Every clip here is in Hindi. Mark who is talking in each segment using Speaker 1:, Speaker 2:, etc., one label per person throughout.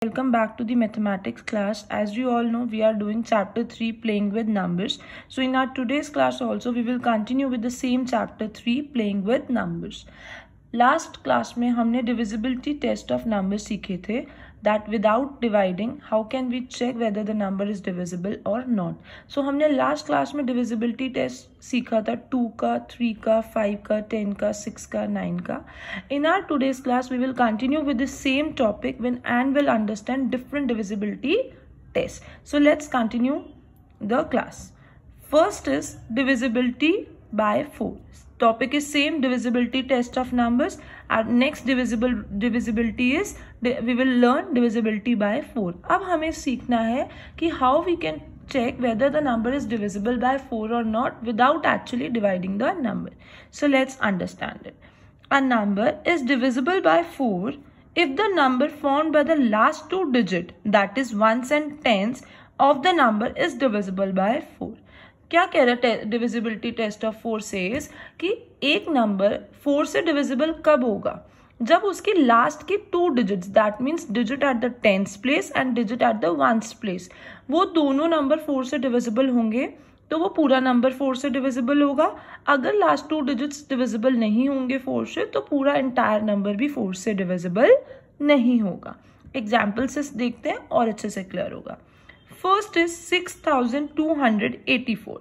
Speaker 1: Welcome back to the mathematics class. As you all know, we are doing chapter 3 playing with numbers. So in our today's class also we will continue with the same chapter 3 playing with numbers. Last class में हमने divisibility test of numbers सीखे थे, that without dividing how can we check whether the number is divisible or not. So हमने last class में divisibility test सीखा था 2 का, 3 का, 5 का, 10 का, 6 का, 9 का. In our today's class we will continue with the same topic and will understand different divisibility tests. So let's continue the class. First is divisibility by 4. Topic is same, divisibility test of numbers. Our next divisibility is we will learn divisibility by 4. अब हमें सीखना है कि how we can check whether the number is divisible by 4 or not without actually dividing the number. So let's understand it. A number is divisible by 4 if the number formed by the last two digit, that is ones and tens, of the number is divisible by 4. क्या कह रहा है डिविजिबिलिटी टेस्ट ऑफ 4 सेज कि एक नंबर 4 से डिविजिबल कब होगा, जब उसकी लास्ट की 2 digits, that means digit at the tens place and digit at the ones place, वो दोनों नंबर 4 से डिविजिबल होंगे तो वो पूरा नंबर 4 से डिविजिबल होगा. अगर लास्ट 2 डिजिट्स डिविजिबल नहीं होंगे 4 से तो पूरा एंटायर नंबर भी 4 से डिविजिबल नहीं होगा. एग्जाम्पल से देखते हैं और अच्छे से क्लियर होगा. First is 6284.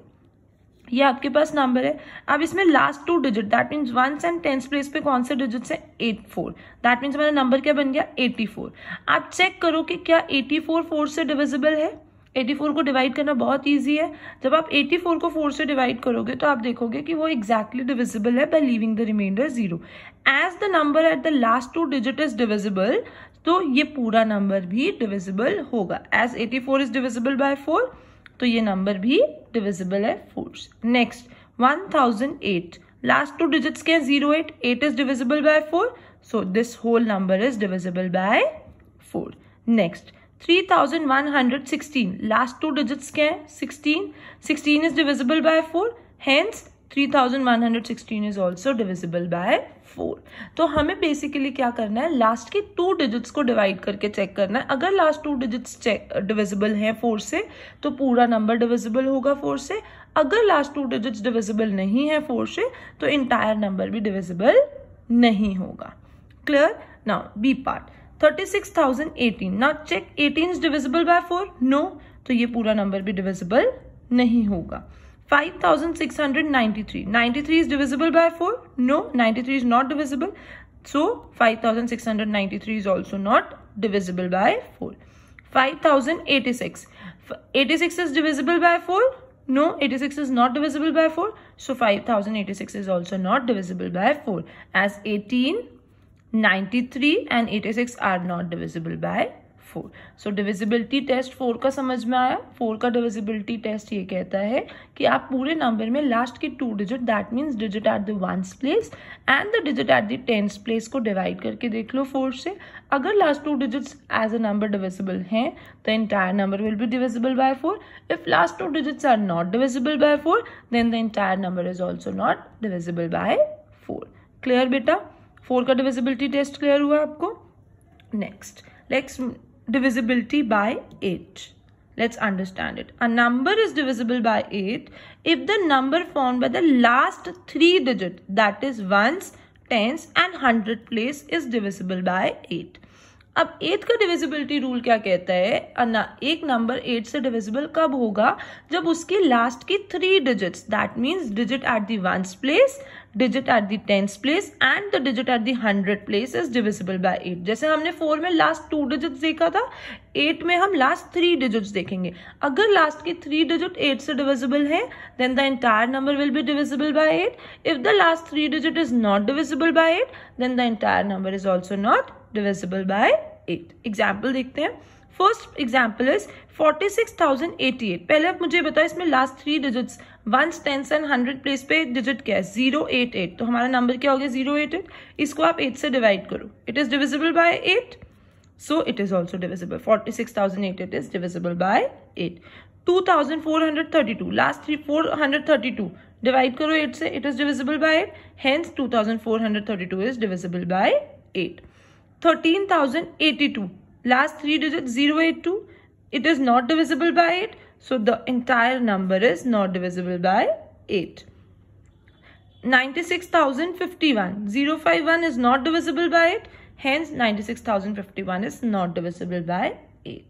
Speaker 1: ये आपके पास नंबर है. अब इसमें last 2 digit, that means ones and tens place पे कौन से डिजिट्स है 84. दैट मीन्स हमारा नंबर क्या बन गया 84. आप चेक करो कि क्या 84 4 से डिविजिबल है. 84 को डिवाइड करना बहुत इजी है. जब आप 84 को 4 से डिवाइड करोगे तो आप देखोगे कि वो एग्जैक्टली डिविजिबल है by leaving the remainder 0. As the number at the last 2 digit is divisible, तो ये पूरा नंबर भी डिविजिबल होगा. एज 84 इज डिविजिबल बाय 4, तो ये नंबर भी डिविजिबल है 4. नेक्स्ट 1008, लास्ट 2 डिजिट्स के 08, 8 is divisible by 4, so this whole number is divisible by 4. Next 3116, last 2 digits के 16, 16 is divisible by 4, hence 3116 is also divisible by 4. तो हमें बेसिकली क्या करना है, लास्ट की 2 डिजिट्स को डिवाइड करके चेक करना है. अगर लास्ट 2 डिजिट्स डिविजिबल हैं 4 से तो पूरा नंबर डिविजिबल होगा 4 से. अगर लास्ट 2 डिजिट्स डिविजिबल नहीं है 4 से तो इंटायर नंबर भी डिविजिबल नहीं होगा. Clear. Now B part 36018. Now check 18 is divisible by 4, no, तो ये पूरा नंबर भी डिविजिबल नहीं होगा. 5693, 93 is divisible by 4, no, 93 is not divisible, so 5693 is also not divisible by 4. 5086, 86 is divisible by 4, no, 86 is not divisible by 4, so 5086 is also not divisible by 4, as 18, 93 and 86 are not divisible by 4. So divisibility test 4 का समझ में आया. 4 का डिविजिबिलिटी टेस्ट ये कहता है कि आप पूरे नंबर में लास्ट की 2 digit, that means digit at the ones place and the digit at the tens place को डिवाइड करके देख लो 4 से. अगर last 2 digits as a number divisible हैं तो entire number will be divisible by 4. If last 2 digits are not divisible by 4 then the entire number is also not divisible by 4. Clear बेटा. 4 का डिविजिबिलिटी टेस्ट क्लियर हुआ आपको. Next divisibility by 8. Let's understand it. A number is divisible by 8 if the number formed by the last 3 digit, that is ones, tens and 100 place is divisible by 8. अब 8 का डिविजिबिलिटी रूल क्या कहता है, एक नंबर 8 से डिविजिबल कब होगा, जब उसकी लास्ट की 3 digits, that means digit at the ones place, digit at the tens place and the digit at the 100 place is divisible by 8. जैसे हमने 4 में लास्ट 2 डिजिट्स देखा था, 8 में हम लास्ट 3 डिजिट्स देखेंगे. अगर लास्ट की 3 डिजिट 8 से डिविजिबल है then the entire number will be divisible by 8. If the last 3 digit is not divisible by 8 then the entire number is also not divisible by 8. Example देखते हैं. First example is 46088. पहले आप मुझे बताओ इसमें last 3 digits ones, tens and 100 place पे डिजिट क्या है 088, तो हमारा नंबर क्या हो गया 088. इसको आप 8 से डिवाइड करो, it is divisible by 8, so it is also divisible. 46088 is divisible by 8. 2432, last 432 divide करो 8 से, it is divisible by 8, hence 2432 is divisible by 8. 13,082 Last three digits 082. It is not divisible by 8. So the entire number is not divisible by 8. 96,051. 051 is not divisible by 8. Hence 96,051 is not divisible by 8.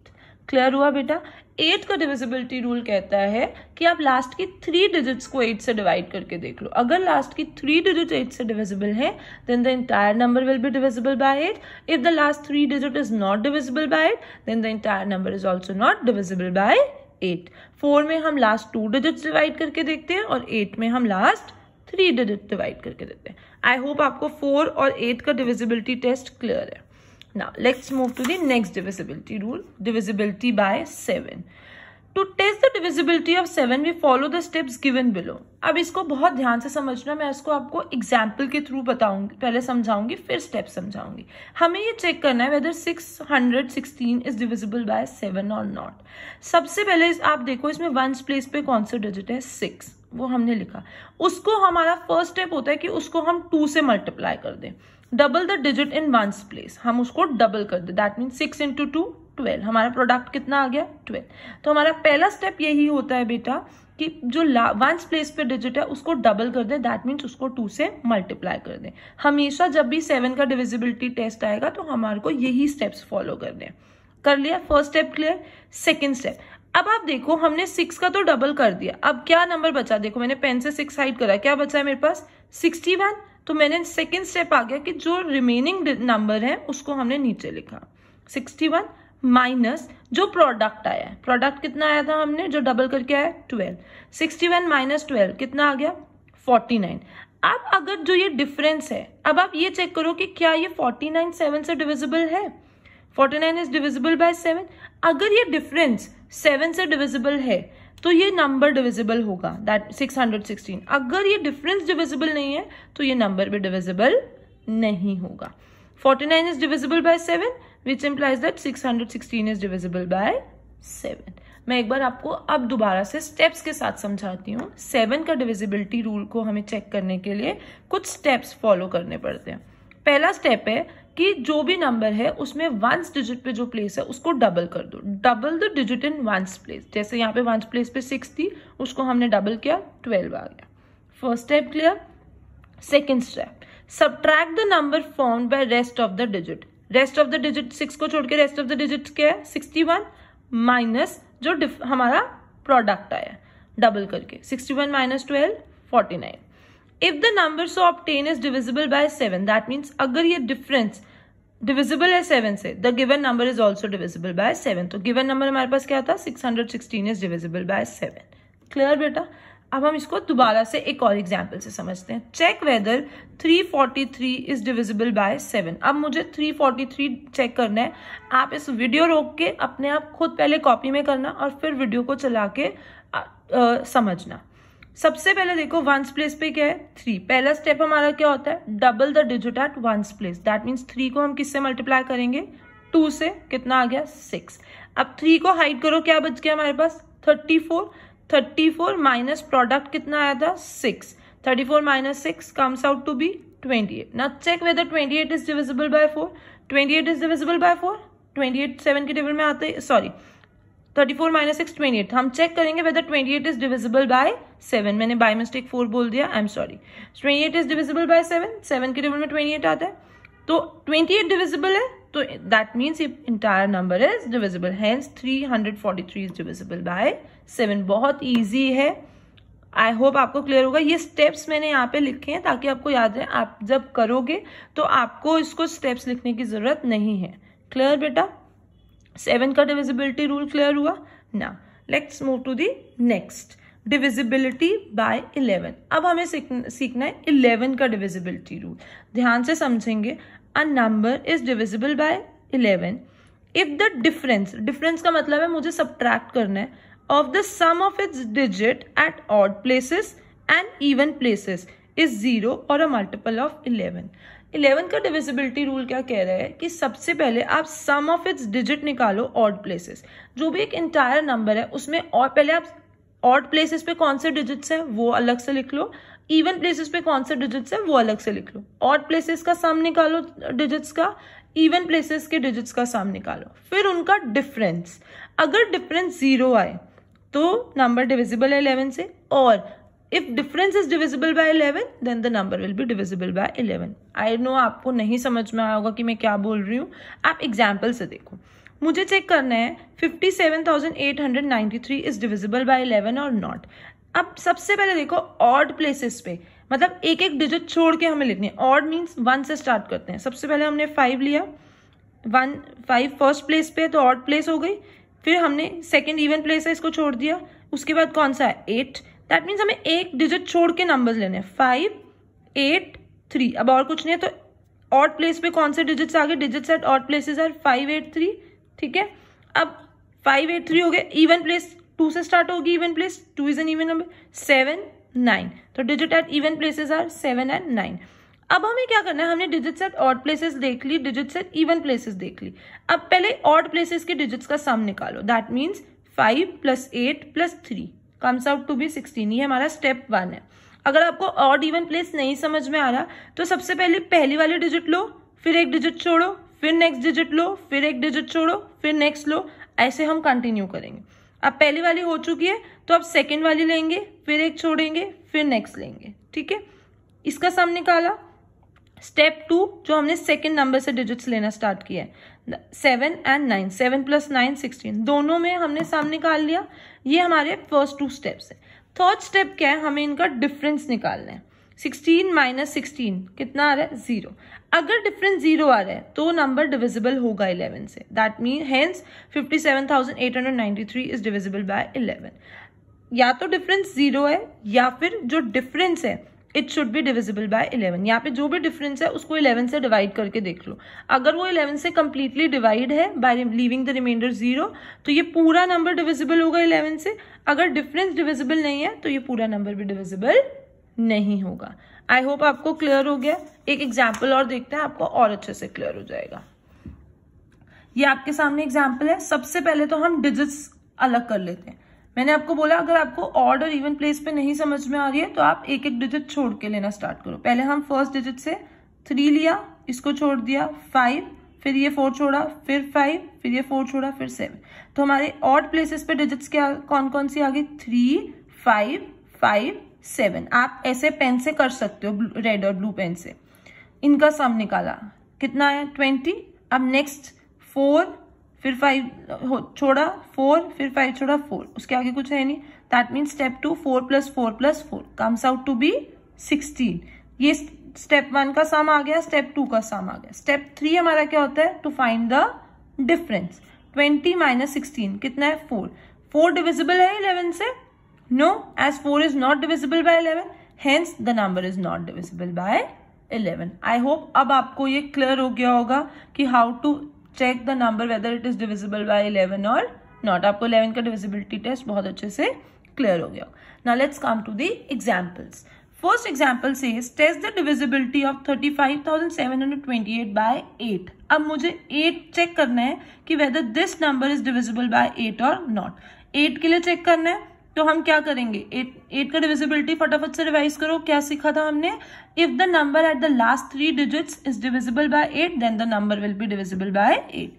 Speaker 1: Clear हुआ बेटा? 8 का डिविजिबिलिटी रूल कहता है कि आप लास्ट की 3 डिजिट्स को 8 से डिवाइड करके देख लो. अगर लास्ट की 3 डिजिट 8 से डिविजिबल है then the entire number will be divisible by 8. If the last 3 digit is not divisible by 8 then the entire number is also not divisible by 8. 4 में हम लास्ट 2 डिजिट्स डिवाइड करके देखते हैं और 8 में हम लास्ट 3 डिजिट डिवाइड करके देते हैं. आई होप आपको 4 और 8 का डिविजिबिलिटी टेस्ट क्लियर है. Now let's move to the next divisibility rule, divisibility by 7. To test the divisibility of 7, we follow the steps given below. अब इसको बहुत ध्यान से समझना, मैं इसको आपको एग्जाम्पल के थ्रू बताऊंगी, पहले समझाऊंगी फिर स्टेप समझाऊंगी. हमें ये चेक करना है whether 616 is divisible by 7 or not. सबसे पहले आप देखो इसमें वंस प्लेस पे कौन सा डिजिट है, 6, वो हमने लिखा. उसको हमारा फर्स्ट स्टेप होता है कि उसको हम 2 से मल्टीप्लाई कर दें. Double the digit in ones place, हम उसको डबल कर दे. That mean 6 into 2 12. हमारा प्रोडक्ट कितना आ गया, 12. तो हमारा पहला स्टेप यही होता है बेटा कि जो वंस प्लेस पे डिजिट है उसको डबल कर दे. दैट मीन्स उसको 2 से मल्टीप्लाई कर दे. हमेशा जब भी 7 का डिविजिबिलिटी टेस्ट आएगा तो हमारे को यही स्टेप्स फॉलो करने. कर लिया first step clear. Second step, अब आप देखो हमने 6 का तो डबल कर दिया. अब क्या नंबर बचा, देखो मैंने पेन से 6 हाइड करा, क्या बचा है मेरे पास, 61. तो मैंने सेकेंड स्टेप आ गया कि जो रिमेनिंग नंबर है उसको हमने नीचे लिखा. 61 माइनस जो प्रोडक्ट आया है, प्रोडक्ट कितना आया था हमने जो डबल करके आया, 12. 61 माइनस 12 कितना आ गया, 49. अब अगर जो ये डिफरेंस है, अब आप ये चेक करो कि क्या ये 49 7 से डिविजिबल है. 49 इज डिविजिबल बाय 7. अगर ये डिफरेंस 7 से डिविजिबल है तो ये नंबर डिविजिबल होगा, दैट 616. अगर ये डिफरेंस डिविजिबल नहीं है तो ये नंबर भी डिविजिबल नहीं होगा. 49 is divisible by 7 which implies that 616 is divisible by 7. मैं एक बार आपको अब दोबारा से स्टेप्स के साथ समझाती हूँ. 7 का डिविजिबिलिटी रूल को हमें चेक करने के लिए कुछ स्टेप्स फॉलो करने पड़ते हैं. पहला स्टेप है कि जो भी नंबर है उसमें वंस डिजिट पे जो प्लेस है उसको डबल कर दो. Double the digit in ones place. जैसे यहाँ पे वंस प्लेस पे 6 थी, उसको हमने डबल किया, 12 आ गया. First step clear. Second step, subtract the number formed by rest of the digit. Rest of the digit 6 को छोड़ के रेस्ट ऑफ द डिजिट क्या है, 61 माइनस जो हमारा प्रोडक्ट आया डबल करके, 61 minus 12 49. If the number so obtained is divisible by 7, that means अगर ये difference divisible है 7 से, the given number is also divisible by 7. तो given number हमारे पास क्या था, 616 is divisible by 7. क्लियर बेटा? अब हम इसको दोबारा से एक और एग्जाम्पल से समझते हैं. Check whether 343 is divisible by 7. अब मुझे 343 चेक करना है. आप इस वीडियो रोक के अपने आप खुद पहले कॉपी में करना और फिर वीडियो को चला के समझना. सबसे पहले देखो वंस प्लेस पे क्या है, 3. पहला स्टेप हमारा क्या होता है, double the digit at ones place. That means 3 को हम किससे मल्टीप्लाई करेंगे, 2 से. कितना आ गया, 6. अब 3 को हाइड करो, क्या बच गया हमारे पास, 34. 34 माइनस प्रोडक्ट कितना आया था, 6. 34 minus 6 comes out to be 28. Now check whether 28 is divisible by 4. 28 is divisible by 4. 28 7 के टेबल में आते हैं, सॉरी 34 माइनस 6 28. हम चेक करेंगे वेदर 28 इज डिविजिबल बाय 7. मैंने बाय मिस्टेक 4 बोल दिया, I am sorry. 28 is divisible by 7. 7 के टेबल में 28 आता है, तो 28 डिविजिबल है, तो that means entire number is divisible. Hence 343 is divisible by 7. बहुत ईजी है. आई होप आपको क्लियर होगा. ये स्टेप्स मैंने यहाँ पे लिखे हैं ताकि आपको याद रहे. आप जब करोगे तो आपको इसको स्टेप्स लिखने की जरूरत नहीं है. क्लियर बेटा? 7 का डिविजिबिलिटी रूल क्लियर हुआ. Now let's move to the next, divisibility by 11. अब हमें सीखना है 11 का डिविजिबिलिटी रूल. ध्यान से समझेंगे. A number is divisible by 11 if the difference का मतलब है मुझे सब्ट्रैक्ट करना है, of the sum of its digit at odd places and even places is 0 or a multiple of 11. 11 का डिविजिबिलिटी रूल क्या कह रहा है कि सबसे पहले आप सम ऑफ इट्स डिजिट निकालो ऑड प्लेसेस. जो भी एक इंटायर नंबर है उसमें, और पहले आप ऑड प्लेसेस पे कौन से डिजिट्स है वो अलग से लिख लो, इवन प्लेसेस पे कौन से डिजिट्स है वो अलग से लिख लो. ऑड प्लेसेस का सम निकालो डिजिट्स का, इवन प्लेसेस के डिजिट्स का सम निकालो, फिर उनका डिफरेंस। अगर डिफरेंस 0 आए तो नंबर डिविजिबल है 11 से, और if difference is divisible by 11 then the number will be divisible by 11। I know आपको नहीं समझ में आया होगा कि मैं क्या बोल रही हूँ, आप एग्जाम्पल से देखो। मुझे चेक करना है 57,893 इज डिविजिबल बाय 11 और नॉट। अब सबसे पहले देखो ऑड प्लेसेस पे, मतलब एक एक डिजिट छोड़ के हमें लिखनी है। ऑड मीन्स 1 से स्टार्ट करते हैं। सबसे पहले हमने 5 लिया, 5 फर्स्ट प्लेस पे तो ऑड प्लेस हो गई, फिर हमने सेकेंड इवन प्लेस है इसको छोड़ दिया, उसके बाद कौन सा है 8। दैट मीन्स हमें एक डिजिट छोड़ के नंबर्स लेने हैं, 5, 8, 3। अब और कुछ नहीं है तो ऑड प्लेस पे कौन से डिजिट्स आ गए, digits at odd places are 5, 8, 3। ठीक है, अब 5, 8, 3 हो गए। इवन प्लेस 2 से स्टार्ट होगी, even place 2 is an even number. 7, 9, तो digit at even places are 7 and 9। अब हमें क्या करना है, हमने डिजिट्स एट ऑड प्लेसेस देख ली, डिजिट्स एट इवन प्लेसेस देख ली। अब पहले ऑड प्लेसेस के डिजिट्स का सम निकालो। That means 5 + 8 + 3 comes out to be 16। ये हमारा स्टेप 1 है। अगर आपको ऑड इवन प्लेस नहीं समझ में आ रहा तो सबसे पहले पहली वाली डिजिट लो, फिर एक डिजिट छोड़ो, फिर नेक्स्ट डिजिट लो, फिर एक डिजिट छोड़ो, फिर नेक्स्ट लो, ऐसे हम कंटिन्यू करेंगे। अब पहली वाली हो चुकी है तो अब सेकेंड वाली लेंगे, फिर एक छोड़ेंगे, फिर नेक्स्ट लेंगे। ठीक है, इसका सम निकाला। स्टेप 2 जो हमने सेकेंड नंबर से डिजिट्स लेना स्टार्ट किया है, 7 and 9, 7 + 9 16, दोनों में हमने सम निकाल लिया। ये हमारे फर्स्ट 2 स्टेप्स है। थर्ड स्टेप क्या है, हमें इनका डिफरेंस निकालना है। 16 - 16 कितना आ रहा है 0। अगर डिफरेंस 0 आ रहा है तो नंबर डिविजिबल होगा 11 से। That mean hence 57,893 is divisible by 11। या तो डिफरेंस 0 है या फिर जो डिफरेंस है it should be divisible by 11। यहाँ पे जो भी डिफरेंस है उसको 11 से डिवाइड करके देख लो। अगर वो 11 से कंप्लीटली डिवाइड है बाय लीविंग द रिमाइंडर 0 तो ये पूरा नंबर डिविजिबल होगा 11 से। अगर डिफरेंस डिविजिबल नहीं है तो ये पूरा नंबर भी डिविजिबल नहीं होगा। आई होप आपको क्लियर हो गया। एक एग्जाम्पल और देखते हैं, आपको और अच्छे से क्लियर हो जाएगा। ये आपके सामने एग्जाम्पल है। सबसे पहले तो हम डिजिट्स अलग कर लेते हैं। मैंने आपको बोला अगर आपको ऑड और इवन प्लेस पे नहीं समझ में आ रही है तो आप एक एक डिजिट छोड़ के लेना स्टार्ट करो। पहले हम फर्स्ट डिजिट से 3 लिया, इसको छोड़ दिया 5, फिर ये 4 छोड़ा, फिर 5, फिर ये 4 छोड़ा, फिर 7। तो हमारे ऑड प्लेसेस पे डिजिट्स क्या कौन कौन सी आ गई, 3, 5, 5, 7। आप ऐसे पेन से कर सकते हो, रेड और ब्लू पेन से। इनका सम निकाला, कितना है 20। अब नेक्स्ट 4, फिर 5 छोड़ा, 4, फिर 5 छोड़ा, 4, उसके आगे कुछ है नहीं। That means step 2 4 + 4 + 4 comes out to be 16। ये स्टेप 1 का सम आ गया, स्टेप 2 का सम आ गया। स्टेप 3 हमारा क्या होता है, टू फाइंड द डिफरेंस। 20 - 16 कितना है 4। 4 डिविजिबल है 11 से, no, as 4 is not divisible by 11, hence the number is not divisible by 11। I hope अब आपको ये क्लियर हो गया होगा कि how to check the number whether it is divisible by 11 और नॉट। आपको 11 का डिविजिबिलिटी टेस्ट बहुत अच्छे से क्लियर हो गया। Now let's come to the examples. First example says test the divisibility of 35,728 by 8। अब मुझे 8 चेक करना है कि whether this number is divisible by 8 और नॉट। 8 के लिए चेक करना है तो हम क्या करेंगे, 8 का डिविजिबिलिटी फटाफट से रिवाइज करो। क्या सीखा था हमने, if the number at the last 3 digits is divisible by 8 then the number will be divisible by 8।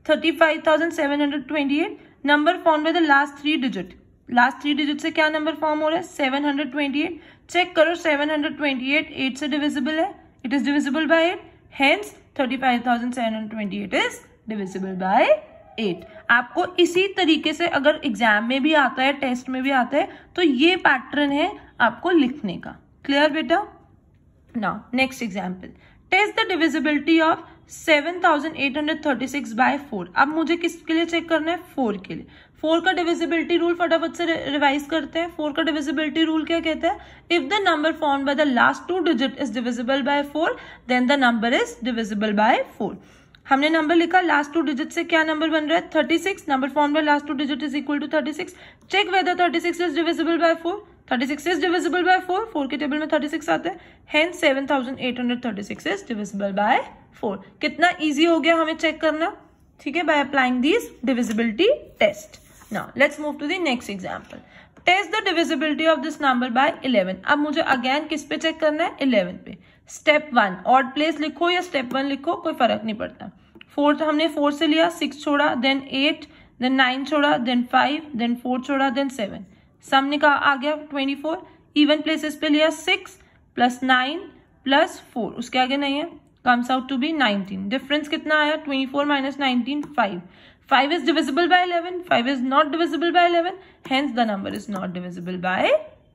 Speaker 1: 35,728 number form by the last 3 digit. Last 3 digit से क्या नंबर फॉर्म हो रहा है 728। चेक करो 728 8 से डिविजिबल है, it is divisible by 8, hence 35,728 is divisible by 8। आपको इसी तरीके से अगर एग्जाम में भी आता है, टेस्ट में भी आता है, तो ये पैटर्न है आपको लिखने का। क्लियर बेटा। Now next example, test the divisibility of 7,836 by 4। अब मुझे किसके लिए चेक करना है, 4 के लिए। 4 का डिविजिबिलिटी रूल फटाफट से रिवाइज करते हैं। 4 का डिविजिबिलिटी रूल क्या कहता है, if the number form by the last 2 digit is divisible by 4 then the number is divisible by 4। हमने नंबर लिखा, लास्ट 2 डिजिट से क्या नंबर बन रहा है 36। Number form by last 2 digit is equal to 36। Check whether 36 is divisible by 4। 36 is divisible by 4, 4 के टेबल में 36 आता है, हेंस 7,836 इज डिविजिबल बाय 4। कितना इजी हो गया हमें चेक करना, ठीक है, by applying this divisibility test. Now let's move to the next example. Test the divisibility of this number by 11। अब मुझे अगेन किस पे चेक करना है, 11 पे। स्टेप 1 ऑड प्लेस लिखो या स्टेप 1 लिखो, कोई फर्क नहीं पड़ता। 4 हमने 4 से लिया, 6 छोड़ा, देन 8, देन 9 छोड़ा, देन 5, देन 4 छोड़ा, देन 7। सम निकाल आ गया 24। इवन प्लेसेस पे लिया 6 प्लस 9 प्लस 4, उसके आगे नहीं है, comes out to be 19। Difference कितना आया? 24 minus 19 5। 5 is divisible by 11, 5 is not divisible by 11, hence the number is not divisible by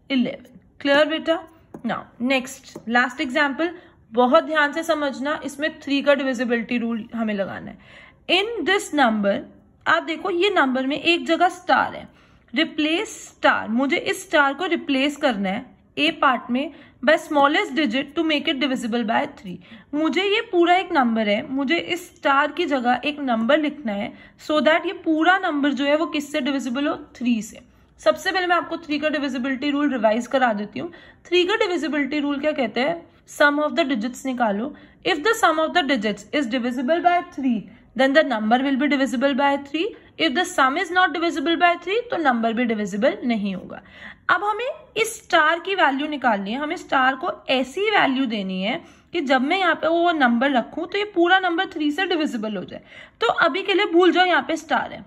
Speaker 1: 11. Clear बेटा? Now next last example, बहुत ध्यान से समझना, इसमें 3 का डिविजिबिलिटी रूल हमें लगाना है। इन दिस नंबर आप देखो, ये नंबर में एक जगह स्टार है, रिप्लेस स्टार, मुझे इस स्टार को रिप्लेस करना है ए पार्ट में by smallest digit to make it divisible by 3। मुझे ये पूरा एक नंबर है, मुझे इस स्टार की जगह एक नंबर लिखना है सो दैट ये पूरा नंबर जो है वो किससे डिविजिबल हो? 3 से। सबसे पहले मैं आपको 3 का डिविजिबिलिटी रूल रिवाइज करा देती हूँ। 3 का डिविजिबिलिटी रूल क्या कहते हैं? सम ऑफ द डिजिट्स निकालो। If the sum of the digits is divisible by 3 then the number will be divisible by 3. If the sum is not divisible by 3 तो नंबर भी डिविजिबल नहीं होगा। अब हमें इस स्टार की वैल्यू निकालनी है, हमें स्टार को ऐसी वैल्यू देनी है कि जब मैं यहाँ पे वो नंबर रखूं तो ये पूरा नंबर 3 से डिविजिबल हो जाए। तो अभी के लिए भूल जाओ यहाँ पे स्टार है,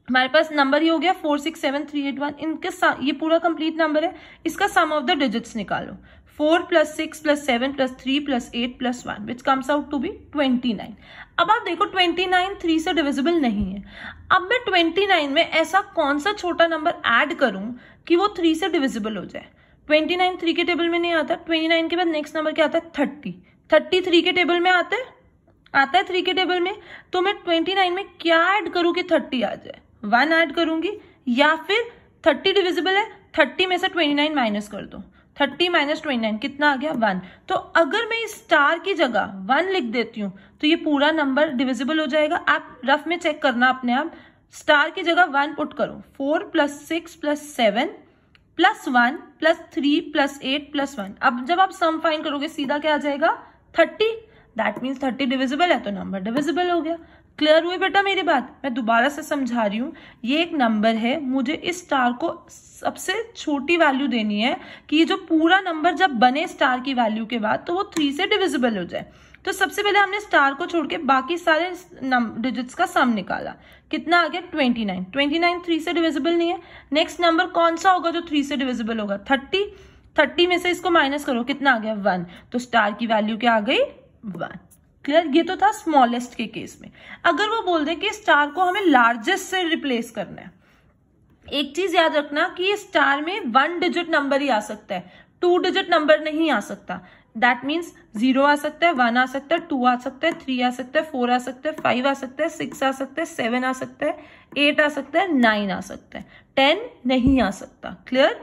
Speaker 1: हमारे पास नंबर ही हो गया 4 6 7 3 8 1। इनके ये पूरा कंप्लीट नंबर है, इसका सम ऑफ द डिजिट्स निकालो। 4 plus 6 plus 7 plus 3 plus 8 plus 1 which comes out to be 29। अब आप देखो 29 3 से डिविजिबल नहीं है। अब मैं 29 में ऐसा कौन सा छोटा नंबर ऐड करूं कि वो 3 से डिविजिबल हो जाए? 29 3 के टेबल में नहीं आता। 29 के बाद नेक्स्ट नंबर क्या आता है? 30। 30 3 के टेबल में आता है 3 के टेबल में। तो मैं 29 में क्या ऐड करूं कि 30 आ जाए? 1 ऐड करूंगी, या फिर 30 डिविजिबल है, 30 में से 29 माइनस कर दो, 30 माइनस 29 कितना आ गया? 1। तो अगर मैं इस स्टार की जगह 1 लिख देती हूं तो ये पूरा नंबर डिविजिबल हो जाएगा। आप रफ में चेक करना अपने आप, स्टार की जगह 1 पुट करो। 4 plus 6 plus 7 plus 1 plus 3 plus 8 plus 1। अब जब आप सम फाइंड करोगे सीधा क्या आ जाएगा? 30। दैट मीन्स 30 डिविजिबल है तो नंबर डिविजिबल हो गया। क्लियर हुई बेटा मेरी बात? मैं दोबारा से समझा रही हूँ, ये एक नंबर है, मुझे इस स्टार को सबसे छोटी वैल्यू देनी है कि ये जो पूरा नंबर जब बने स्टार की वैल्यू के बाद तो वो 3 से डिविजिबल हो जाए। तो सबसे पहले हमने स्टार को छोड़ के बाकी सारे डिजिट्स का सम निकाला, कितना आ गया? 29। 29 3 से डिविजिबल नहीं है। नेक्स्ट नंबर कौन सा होगा जो 3 से डिविजिबल होगा? 30। 30 में से इसको माइनस करो, कितना आ गया? 1। तो स्टार की वैल्यू क्या आ गई? 1। क्लियर? ये तो था स्मॉलेस्ट के केस में। अगर वो बोल दे कि स्टार को हमें लार्जेस्ट से रिप्लेस करना है, एक चीज याद रखना कि ये स्टार में 1 डिजिट नंबर ही आ सकता है, 2 डिजिट नंबर नहीं आ सकता। दैट मीन्स 0 आ सकता है, 1 आ सकता है, 2 आ सकता है, 3 आ सकता है, 4 आ सकता है, 5 आ सकता है, 6 आ सकता है, 7 आ सकता है, 8 आ सकता है, 9 आ सकता है, 10 नहीं आ सकता। क्लियर?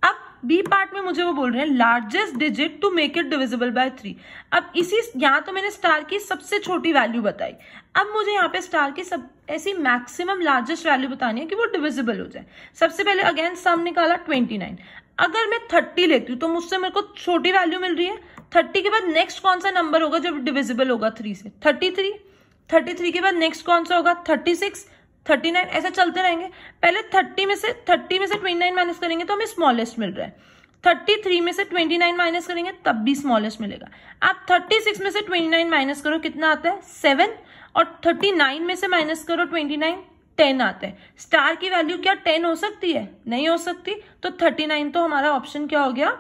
Speaker 1: अब बी पार्ट में मुझे वो बोल रहे हैं largest digit to make it divisible by 3। अब इसी यहाँ तो मैंने स्टार की सबसे छोटी वैल्यू बताई, अब मुझे यहाँ पे स्टार की सब ऐसी मैक्सिमम लार्जेस्ट वैल्यू बतानी है कि वो डिविजिबल हो जाए। सबसे पहले अगेन सम निकाला 29। अगर मैं 30 लेती हूँ तो मुझसे मेरे को छोटी वैल्यू मिल रही है। 30 के बाद नेक्स्ट कौन सा नंबर होगा जब डिविजिबल होगा 3 से? 33। 33 के बाद नेक्स्ट कौन सा होगा? 36, 39, ऐसे चलते रहेंगे। पहले 30 में से 29 माइनस करेंगे तो हमें स्मॉलेस्ट मिल रहा है। 33 में से 29 माइनस करेंगे तब भी स्मॉलेस्ट मिलेगा। आप 36 में से 29 माइनस करो, कितना आता है? 7। और 39 में से माइनस करो 29, 10 आता है। स्टार की वैल्यू क्या 10 हो सकती है? नहीं हो सकती। तो 39 तो हमारा ऑप्शन क्या हो गया?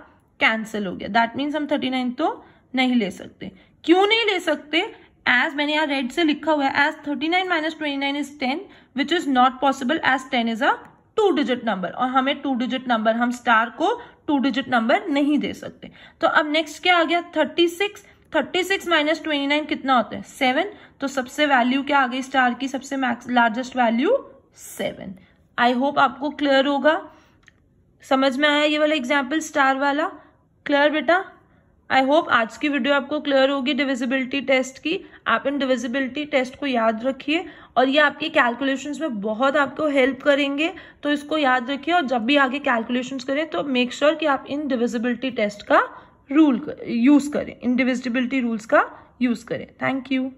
Speaker 1: कैंसिल हो गया। दैट मीन्स हम 39 तो नहीं ले सकते। क्यों नहीं ले सकते? एज मैंने यहाँ रेड से लिखा हुआ है, as 39 minus 29 is 10 which is not possible as 10 is a 2 digit number, और हमें 2 डिजिट नंबर, हम स्टार को 2 डिजिट नंबर नहीं दे सकते। तो अब नेक्स्ट क्या आ गया? 36। 36 माइनस 29 कितना होता है? 7। तो सबसे वैल्यू क्या आ गई स्टार की? सबसे लार्जेस्ट वैल्यू 7। आई होप आपको क्लियर होगा, समझ में आया ये वाला एग्जाम्पल स्टार वाला? क्लियर बेटा? आई होप आज की वीडियो आपको क्लियर होगी डिविजिबिलिटी टेस्ट की। आप इन डिविजिबिलिटी टेस्ट को याद रखिए और ये आपके कैलकुलेशंस में बहुत आपको हेल्प करेंगे, तो इसको याद रखिए। और जब भी आगे कैलकुलेशंस करें तो मेक श्योर कि आप इन डिविजिबिलिटी टेस्ट का रूल यूज करें, इन डिविजिबिलिटी रूल्स का यूज करें। Thank you.